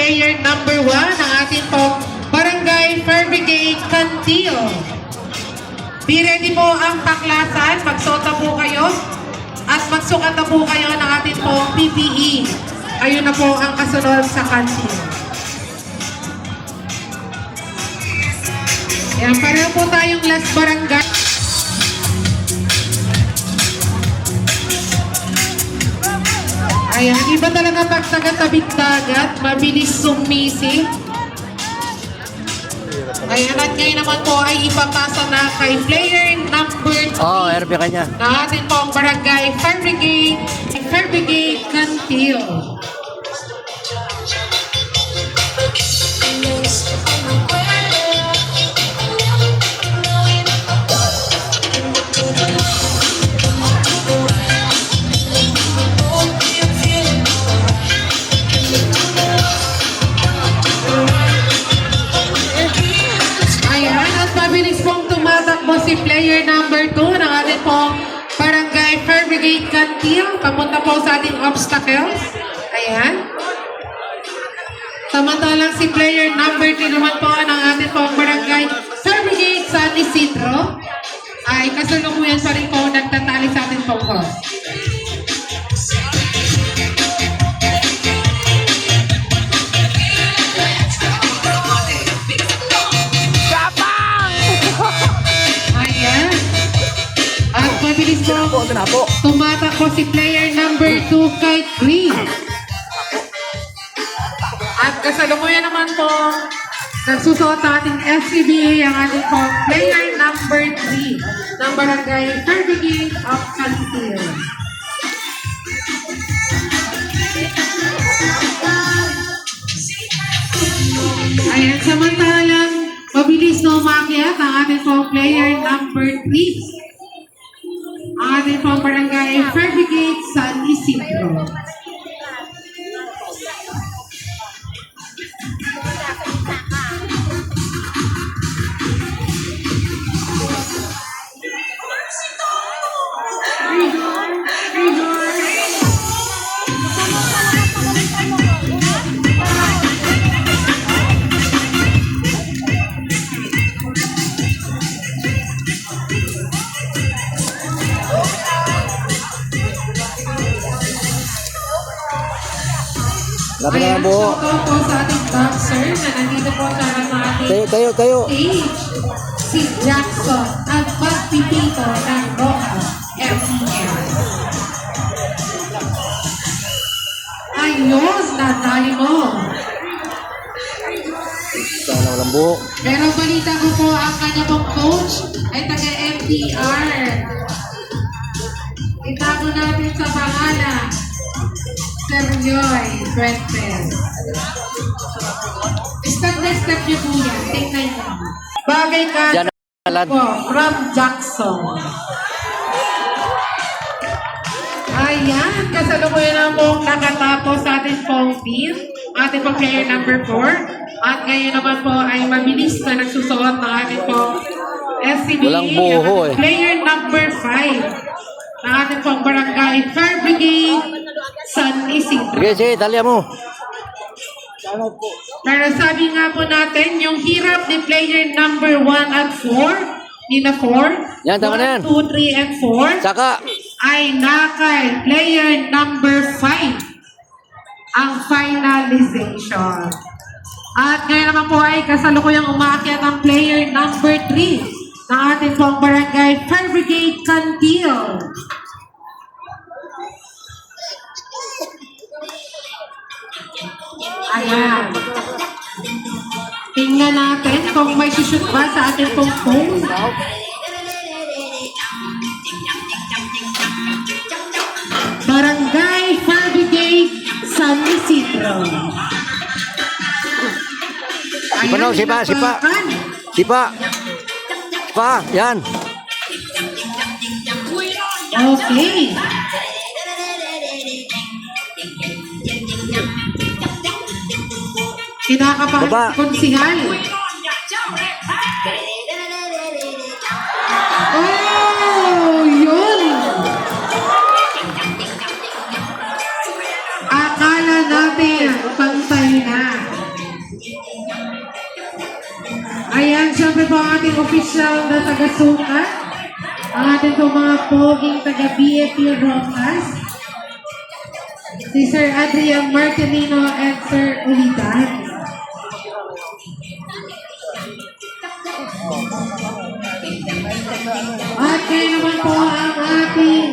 player number 1 ng ating pong Barangay Fire Brigade Cantil. Be ready po ang paklasan, magsuot na po kayo at magsukat na po kayo ng ating pong PPE. Ayun na po ang kasunod sa Cantil. Yan, pareho po tayong last barangay. Ayan, iba talaga pag taga-tabing-dagat, mabilis sumisi. Ayan, at ngayon naman po ay ipapasa na kay player number 3. RP kanya. Na atin po ang Barangay Fire Brigade Cantil. Mabilis pong tumatakbo si player number 2 ng ating pong Barangay Fire Brigade Cantil. Papunta po sa ating obstacles. Ayan. Samantalang si player number 3 naman po ng ating pong Barangay Fire Brigade San Isidro ay kasalukuyan pa rin po nagtatali sa ating pong boss. Mabilis po, tumatakbo si player number 2 kay Green. At kasalukuyan naman po, nagsusuot sa ating SCBA ang ating po player number 3 ng Barangay Fire Brigade of Cantil. Ayan, samantalang mabilis na umakyat ang ating po player number 3. Ating pong Barangay Fire Brigade San Isidro. Lapit na lang po. Ayan, po sa ating boxer na nandito po sa ating Tayo. stage. Si Jackson at pagpipito ng Roca FPL. Ayun, natali mo. Sana walang buhok. Pero balita ko po ang kanya pong coach ay taga-MTR. Itago natin sa pangalan. Sergioy Fuentes. Step na step niyo po yan. Tingnan niyo. Bagay ka po from Jackson. Ayan. Kasalukuyan na pong nakatapos sa ating pong team. Ating pong player number 4. At ngayon naman po ay mabilis na nagsusuot ng ating pong SCBA. Walang buho eh. Player number 5. Ng ating pong Barangay Fire Brigade San Isidro. Sige, talya mo. Pero sabi nga po natin, yung hirap ni player number 1 at 4, Nina 4, Yan, tama na yan. 1, 2, 3, and 4, Saka. ay nakay player number 5 ang finalization. At ngayon naman po ay kasalukuyang umaakyat ang player number 3 ng ating pong Barangay Fire Brigade Cantil. Ayan. Tingnan natin kung may shoot ba sa ating pong phone. Barangay Fire Brigade San Isidro. Ayan, Sipa. Yan. Okay. Kinakabahan si Konsihal. Oh, yun. Akala natin, pantay na. Ayan, siyempre po ang ating official na taga-sukat. Ang ating po mga poging taga-BFP Rojas. Si Sir Adrian Marcelino and Sir Ulitan. At kayo naman po ang ating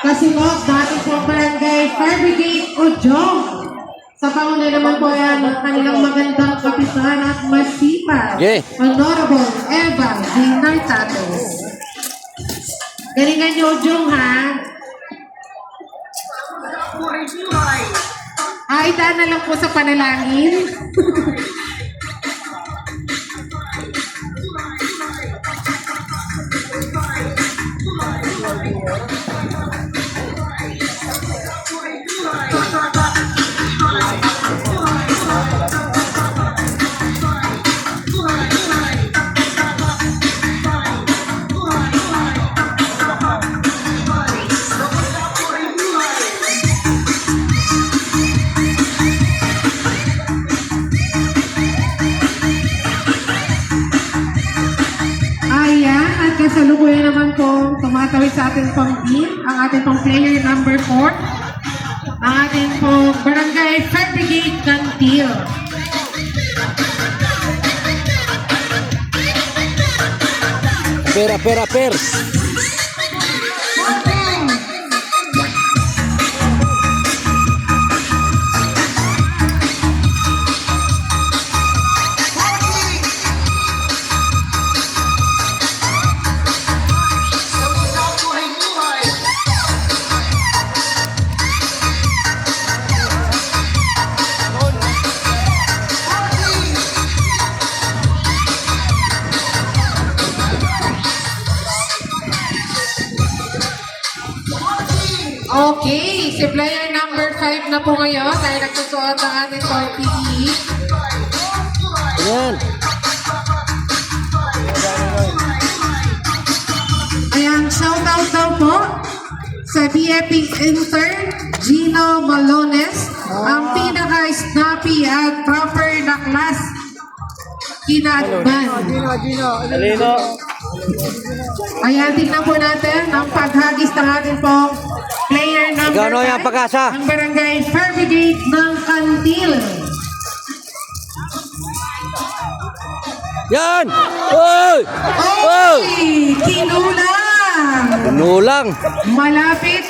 kasunod natin po Barangay Fire Brigade Ojong. Sa panguna naman po yan ang kanilang magandang kapitan at masipag. Okay. Honorable Eva D. Nartates. Galingan niyo Ojong ha. Itaan na lang po sa panalangin. Ayan, at kasalukuyan naman po tumatawid sa ating pang team, ang ating pang player number 4, ang ating pong Barangay Fire Brigade Cantil. Pers. Okay, si player number 5 na po ngayon dahil nagsusuot ang ating pang PPE. Yan. Ayan, shoutout daw po sa BFP intern Gino Malones, ang pinaka-snappy at proper na class kinadban. Alino. Ayan, tignan po natin ang paghagis ng ating pong player number Ikaw, Noy, ang 5, pag-asa. ang Barangay Fire Brigade ng Cantil. Yan. Oy! Oy! Oy! Kinulang! Nulang. Malapit